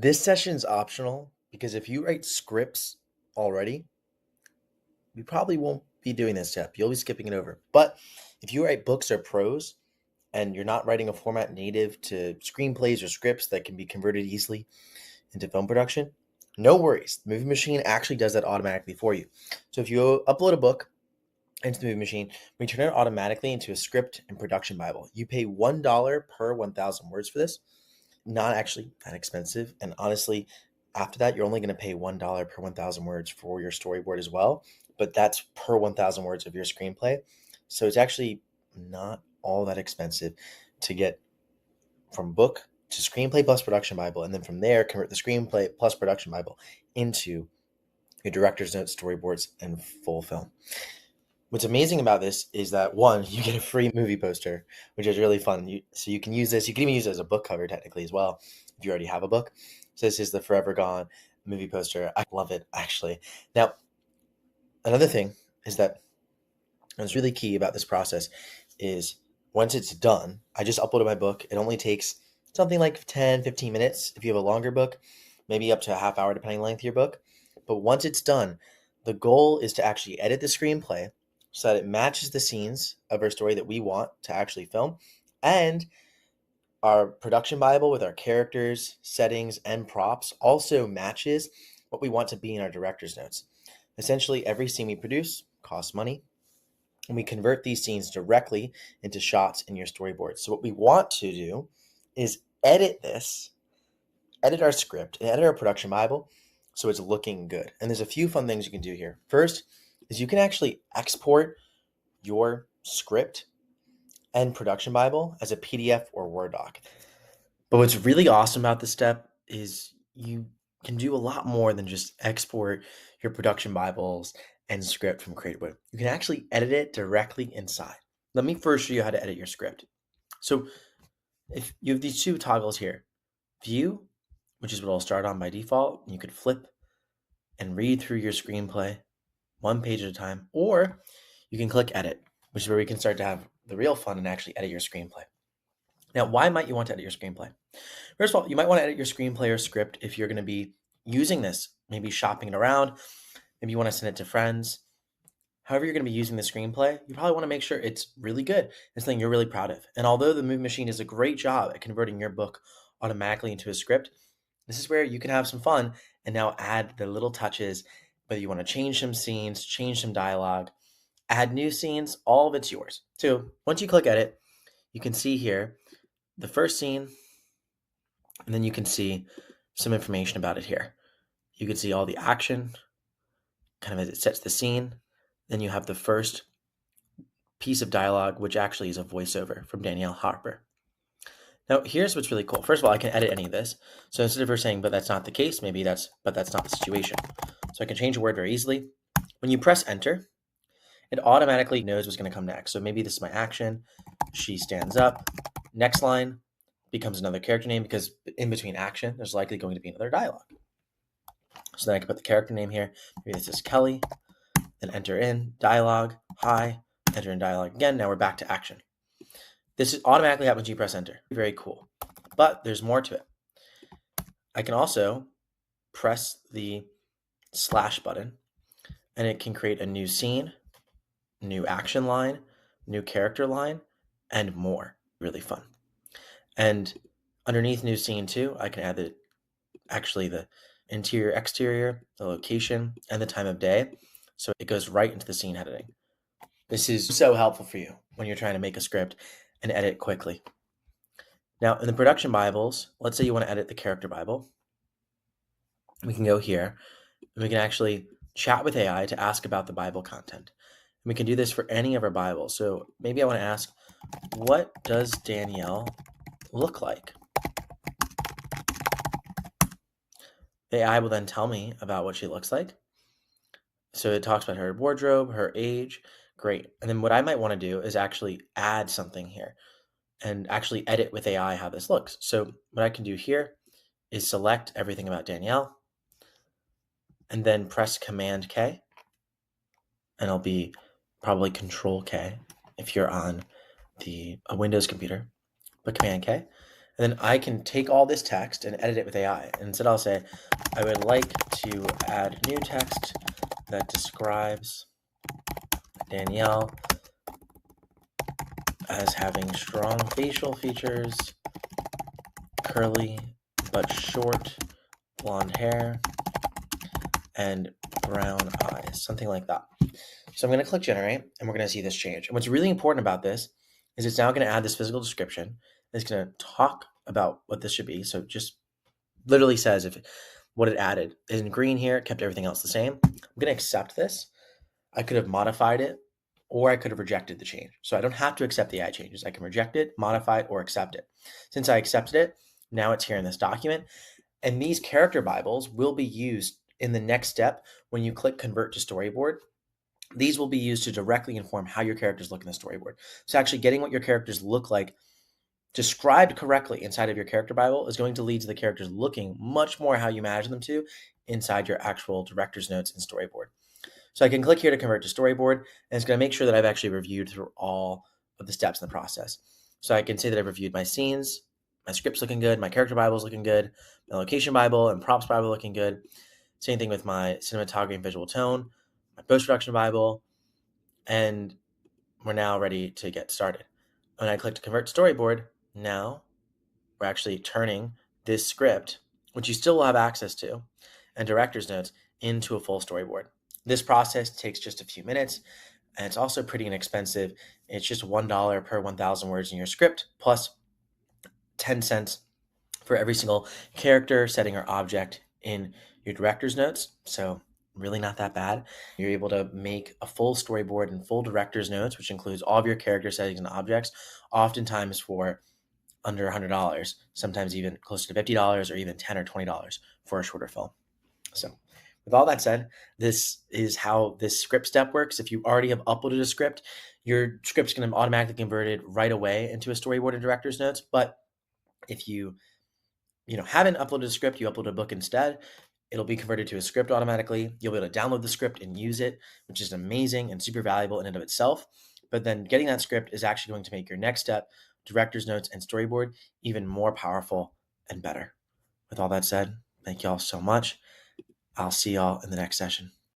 This session's optional because if you write scripts already, we probably won't be doing this step. You'll be skipping it over. But if you write books or prose and you're not writing a format native to screenplays or scripts that can be converted easily into film production, no worries. The Movie Machine actually does that automatically for you. So if you upload a book into the Movie Machine, we turn it automatically into a script and production Bible. You pay $1 per 1,000 words for this. Not actually that expensive. And honestly, after that, you're only going to pay $1 per 1,000 words for your storyboard as well. But that's per 1,000 words of your screenplay. So it's actually not all that expensive to get from book to screenplay plus production Bible. And then from there, convert the screenplay plus production Bible into your director's notes, storyboards, and full film. What's amazing about this is that one, you get a free movie poster, which is really fun. So you can use this. You can even use it as a book cover technically as well, if you already have a book. So this is the Forever Gone movie poster. I love it actually. Now, another thing is that what's really key about this process is once it's done, I just uploaded my book. It only takes something like 10, 15 minutes. If you have a longer book, maybe up to a half hour, depending on the length of your book. But once it's done, the goal is to actually edit the screenplay so that it matches the scenes of our story that we want to actually film. And our production Bible with our characters, settings, and props also matches what we want to be in our director's notes. Essentially, every scene we produce costs money, and we convert these scenes directly into shots in your storyboard. So what we want to do is edit our script, and edit our production Bible so it's looking good. And there's a few fun things you can do here. First is you can actually export your script and production Bible as a PDF or Word doc. But what's really awesome about this step is you can do a lot more than just export your production Bibles and script from Creatorwood. You can actually edit it directly inside. Let me first show you how to edit your script. So if you have these two toggles here, view, which is what I'll start on by default, you could flip and read through your screenplay one page at a time, or you can click edit, which is where we can start to have the real fun and actually edit your screenplay. Now, why might you want to edit your screenplay? First of all, you might want to edit your screenplay or script if you're going to be using this, maybe shopping it around, maybe you want to send it to friends. However you're going to be using the screenplay, you probably want to make sure it's really good. It's something you're really proud of. And although the Movie Machine does a great job at converting your book automatically into a script, this is where you can have some fun and now add the little touches, whether you want to change some scenes, change some dialogue, add new scenes, all of it's yours. So once you click edit, you can see here the first scene, and then you can see some information about it here. You can see all the action, kind of as it sets the scene. Then you have the first piece of dialogue, which actually is a voiceover from Danielle Harper. Now, here's what's really cool. First of all, I can edit any of this. So instead of her saying, but that's not the case, maybe but that's not the situation. So I can change a word very easily. When you press enter, it automatically knows what's going to come next. So maybe this is my action. She stands up. Next line becomes another character name because in between action, there's likely going to be another dialogue. So then I can put the character name here. Maybe this is Kelly. Then enter in dialogue. Hi. Enter in dialogue again. Now we're back to action. This is automatically happens when you press enter. Very cool. But there's more to it. I can also press the slash button and it can create a new scene, new action line, new character line, and more. Really fun. And underneath new scene too, I can add the interior, exterior, the location, and the time of day. So it goes right into the scene editing. This is so helpful for you when you're trying to make a script and edit quickly. Now, in the production Bibles, let's say you want to edit the character Bible. We can go here and we can actually chat with AI to ask about the Bible content. And we can do this for any of our Bibles. So maybe I want to ask, what does Danielle look like? The AI will then tell me about what she looks like. So it talks about her wardrobe, her age. Great. And then what I might want to do is actually add something here and actually edit with AI how this looks. So what I can do here is select everything about Danielle and then press Command K. And it'll be probably Control K if you're on a Windows computer, but Command K. And And then I can take all this text and edit it with AI. And instead I'll say, I would like to add new text that describes Danielle as having strong facial features, curly but short blonde hair, and brown eyes, something like that. So I'm going to click generate, and we're going to see this change. And what's really important about this is it's now going to add this physical description. It's going to talk about what this should be. So it just literally says what it added is in green here. It kept everything else the same. I'm going to accept this. I could have modified it, or I could have rejected the change. So I don't have to accept the AI changes. I can reject it, modify it, or accept it. Since I accepted it, now it's here in this document. And these character Bibles will be used in the next step when you click convert to storyboard. These will be used to directly inform how your characters look in the storyboard. So actually getting what your characters look like described correctly inside of your character Bible is going to lead to the characters looking much more how you imagine them to inside your actual director's notes and storyboard. So I can click here to convert to storyboard, and it's going to make sure that I've actually reviewed through all of the steps in the process. So I can say that I've reviewed my scenes, my script's looking good, my character Bible is looking good, my location Bible and props Bible looking good. Same thing with my cinematography and visual tone, my post-production Bible, and we're now ready to get started. When I click to convert to storyboard, now we're actually turning this script, which you still will have access to, and director's notes into a full storyboard. This process takes just a few minutes, and it's also pretty inexpensive. It's just $1 per 1,000 words in your script, plus 10 cents for every single character, setting, or object in your director's notes. So really not that bad. You're able to make a full storyboard and full director's notes, which includes all of your character settings and objects, oftentimes for under $100, sometimes even close to $50 or even $10 or $20 for a shorter film. So with all that said, this is how this script step works. If you already have uploaded a script, your script's going to automatically convert it right away into a storyboard and director's notes. But if you haven't uploaded a script, you upload a book instead, it'll be converted to a script automatically. You'll be able to download the script and use it, which is amazing and super valuable in and of itself. But then getting that script is actually going to make your next step, director's notes and storyboard, even more powerful and better. With all that said, thank you all so much. I'll see y'all in the next session.